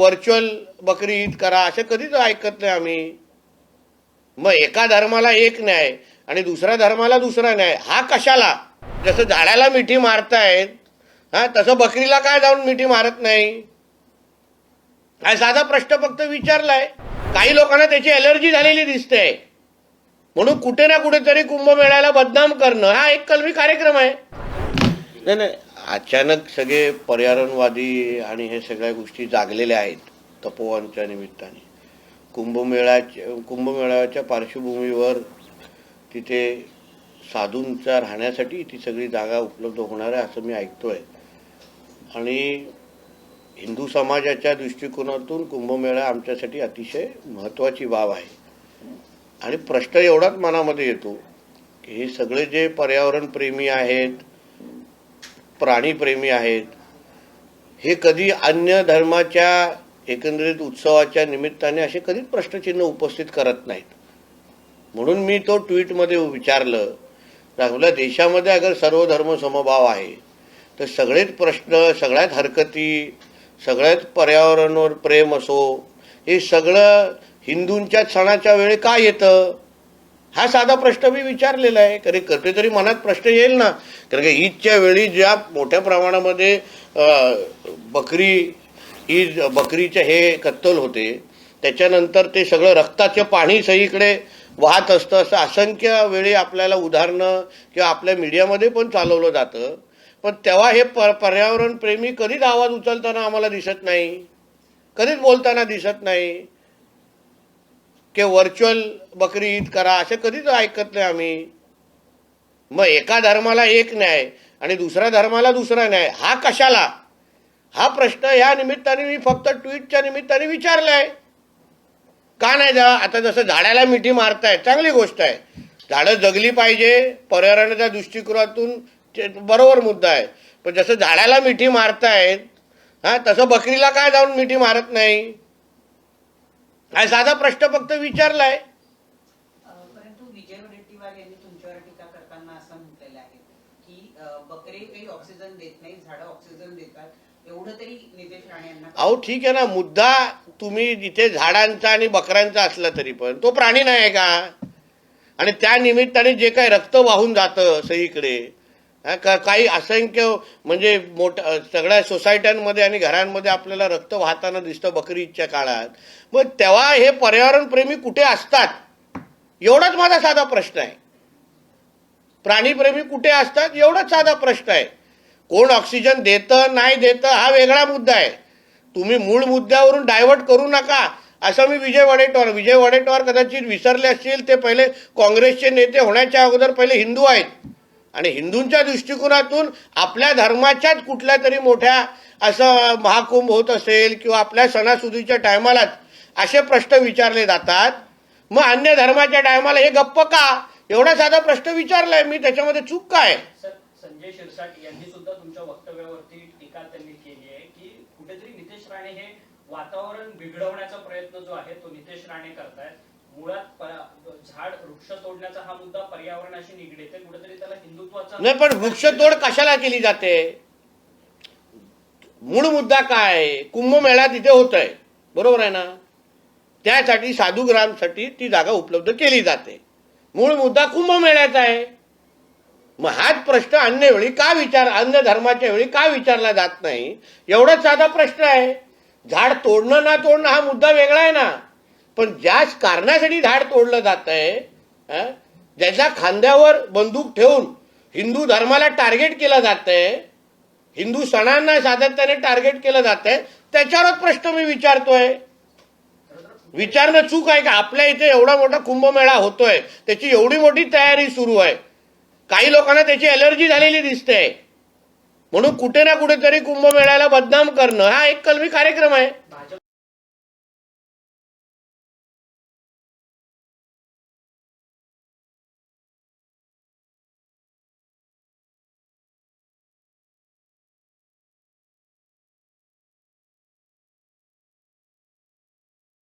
Virtual बकरी ईद करा असं कधीच ऐकत नाही आम्ही. मग एका धर्माला एक न्याय आणि दुसऱ्या धर्माला दुसरा न्याय हा कशाला? जसं झाडाला मिठी मारतायत हा तसं बकरीला काय जाऊन मिठी मारत नाही? हा साधा प्रश्न फक्त विचारलाय. काही लोकांना त्याची अलर्जी झालेली दिसते म्हणून कुठे ना कुठेतरी कुंभमेळ्याला बदनाम करणं हा एक कलमी कार्यक्रम आहे. नाही नाही, अचानक सगळे पर्यावरणवादी आणि हे सगळ्या गोष्टी जागलेल्या आहेत तपोवनच्या निमित्ताने. कुंभमेळ्याच्या पार्श्वभूमीवर तिथे साधूंच्या राहण्यासाठी ती सगळी जागा उपलब्ध होणार आहे असं मी ऐकतोय. आणि हिंदू समाजाच्या दृष्टिकोनातून कुंभमेळा आमच्यासाठी अतिशय महत्त्वाची बाब आहे. आणि प्रश्न एवढाच मनामध्ये येतो की हे सगळे जे पर्यावरणप्रेमी आहेत, प्राणीप्रेमी आहेत, हे कधी अन्य धर्माच्या एकंदरीत उत्सवाच्या निमित्ताने असे कधीच प्रश्नचिन्ह उपस्थित करत नाहीत. म्हणून मी तो ट्विटमध्ये विचारलं, आपल्या देशामध्ये अगर सर्व धर्म समभाव आहे तर सगळेच प्रश्न, सगळ्यात हरकती, सगळ्यात पर्यावरणावर प्रेम असो, हे सगळं हिंदूंच्या सणाच्या वेळी का येतं? हा साधा प्रश्न मी विचारलेला आहे. कधीतरी मनात प्रश्न येईल ना. कारण की ईदच्या वेळी ज्या मोठ्या प्रमाणामध्ये बकरीचे हे कत्तल होते, त्याच्यानंतर ते सगळं रक्ताचे पाणी सगळीकडे वाहत असतं असं असंख्य वेळी आपल्याला उदाहरणं किंवा आपल्या मीडियामध्ये पण चालवलं जातं. पण तेव्हा हे पर्यावरणप्रेमी कधीच आवाज उचलताना आम्हाला दिसत नाही, कधीच बोलताना दिसत नाही की व्हर्च्युअल बकरी ईद करा असं कधीच ऐकत नाही आम्ही. मग एका धर्माला एक न्याय आणि दुसऱ्या धर्माला दुसरा न्याय हा कशाला? हा प्रश्न या निमित्ताने मी फक्त ट्विटच्या निमित्ताने विचारलाय. का नाही जा? आता जसं झाडाला मिठी मारताय चांगली गोष्ट आहे, झाडं जगली पाहिजे पर्यावरणाच्या दृष्टिकोनातून, बरोबर मुद्दा आहे. पण जसं झाडाला मिठी मारतायत हा तसं बकरीला काय जाऊन मिठी मारत नाही? हा साधा प्रश्न फक्त विचारलाय. परंतु विजय वडेट्टीवार यांनी तुमच्यावर टीका करताना असं म्हटलेलं आहे की बकरी काही ऑक्सिजन देत नाही, झाडं ऑक्सिजन देतात, एवढं तरी नितेश राणे यांना. अहो ठीक आहे ना, मुद्दा तुम्ही जिथे झाडांचा आणि बकऱ्यांचा असला तरी पण तो प्राणी नाही आहे का? आणि त्या निमित्ताने जे काही रक्त वाहून जातं सगळीकडे, काही असंख्य म्हणजे मोठ्या सगळ्या सोसायट्यांमध्ये आणि घरांमध्ये आपल्याला रक्त वाहताना दिसतं बकरी ईदच्या काळात. मग तेव्हा हे पर्यावरणप्रेमी कुठे असतात? एवढाच माझा साधा प्रश्न आहे. प्राणीप्रेमी कुठे असतात एवढाच साधा प्रश्न आहे. कोण ऑक्सिजन देतं नाही देतं हा वेगळा मुद्दा आहे. तुम्ही मूळ मुद्द्यावरून डायव्हर्ट करू नका असं मी विजय वडेट्टीवार कदाचित विसरले असतील. ते पहिले काँग्रेसचे नेते होण्याच्या अगोदर पहिले हिंदू आहेत आणि हिंदूंच्या दृष्टिकोनातून आपल्या धर्माच्याच कुठल्या तरी मोठ्या असं महाकुंभ होत असेल किंवा आपल्या सणासुदीच्या टायमालाच असे प्रश्न विचारले जातात. मग अन्य धर्माच्या टायमाला हे गप्प का? एवढा साधा प्रश्न विचारलाय मी, त्याच्यामध्ये चूक काय? संजय शिरसाट यांनी सुद्धा तुमच्या वक्तव्यावरती टीका त्यांनी केली आहे की कुठेतरी नितेश राणे हे वातावरण बिघडवण्याचा प्रयत्न जो आहे तो नितेश राणे करतायत. मुळात झाड वृक्ष तोडण्याचा हा मुद्दा पर्यावरणाशी निगडीत आहे, कुठेतरी त्याला हिंदुत्वाचा नाही. पण वृक्षतोड कशाला केली जाते? मूळ मुद्दा काय? कुंभमेळा तिथे होत आहे, बरोबर आहे ना? त्यासाठी साधुग्रामसाठी ती जागा उपलब्ध केली जाते. मूळ मुद्दा कुंभमेळ्याचा आहे. मग हाच प्रश्न अन्य धर्माच्या वेळी का विचारला जात नाही? एवढाच साधा प्रश्न आहे. झाड तोडणं ना तोडणं हा मुद्दा वेगळा आहे ना, पण ज्या कारणासाठी झाड तोडलं जात आहे, ज्याच्या खांद्यावर बंदूक ठेवून हिंदू धर्माला टार्गेट केलं जात आहे, हिंदू सणांना सातत्याने टार्गेट केलं जात आहे, त्याच्यावरच प्रश्न मी विचारतोय. विचारणं चूक आहे का? आपल्या इथे एवढा मोठा कुंभमेळा होतोय, त्याची एवढी मोठी तयारी सुरू आहे, काही लोकांना त्याची अलर्जी झालेली दिसते म्हणून कुठे ना कुठेतरी कुंभमेळ्याला बदनाम करणं हा एक कलमी कार्यक्रम आहे.